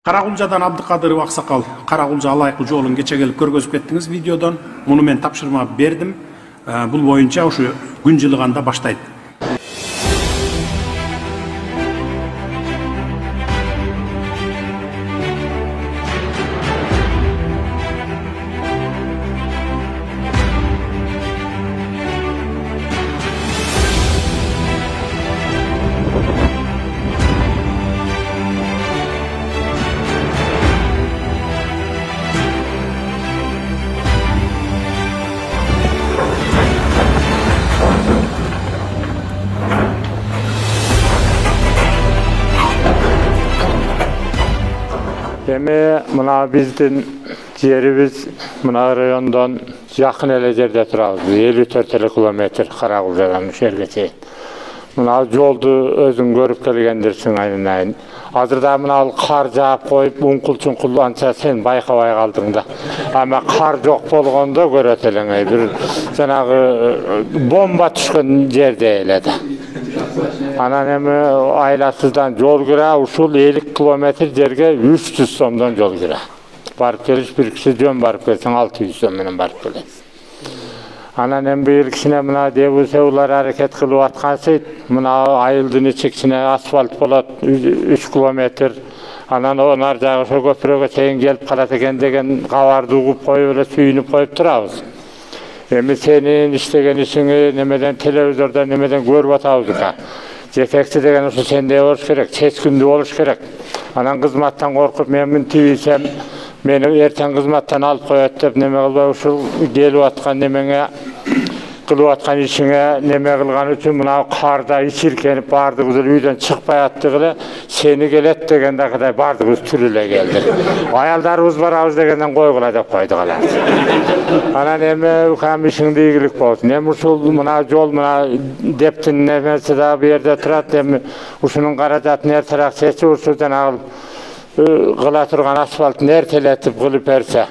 Карагулжадан Абдыкадыров Аксакал Карагулжа алайыктуу жолун кече келип көргөзүп кеттиңиз видеодон. Муну мен тапшырма бердим. Бул боюнча ушу күн жылыганда баштайт. Эми мына биздин жерибиз мына райондон жакын эле жерде турабыз. 54 километр Карагулжадан ушерге чейин. Мына жолду өзүң көрүп келгендирсиң айнайын. Азырда мына кар жаап коюп, уңкул-чуңкул анча сен байкабай калдың да. Ама кар жок болгондо көрөт элең, бир жанагы бомба түшкөн жерде эле да. Анан эми айласыздан жол кира, ушул 50 километр жерге 300 сомдон жол кира. Барып келиш, бир киши жөн барып келсең 600 сом менен барып келесиң. Анан эми бир кишине мына дебусеулар аракет кылып аткансы, мына айылдын ичиксине асфальт болот 3 километр. Анан нар жагы ошо көпүрөгө чейин келип калат экен деген кабарды угуп коюп эле сүйүнүп коюп турабыз. Эми сенин иштеген ишиңи немеден телевизордон немеден көрүп атабыз да. Жетекчи деген ошо сенде болуш керек, чечкиндүү болуш керек. Анан кызматтан коркуп мен мынтибисем, мени эртең кызматтан алып коет деп неме кылбай ушул келип аткан немеңе, кылып аткан ишиңе неме кылган үчүн мына карда ичиркенип бардыгыбыз үйдөн чыкпай аттык эле, сени келет дегендей бардыгыбыз түрүлө келдик. Аялдарыбыз барабыз дегенден койгула деп койдук алар. Анан эми укам ишиңде ийгилик болсун. Эми ушул мына жол мына дептин немеси да бу жерде турат. Эми ушунун каражатын эртерээк чечип ушу жанагы кыла турган асфальтын эртелетип кылып берсе.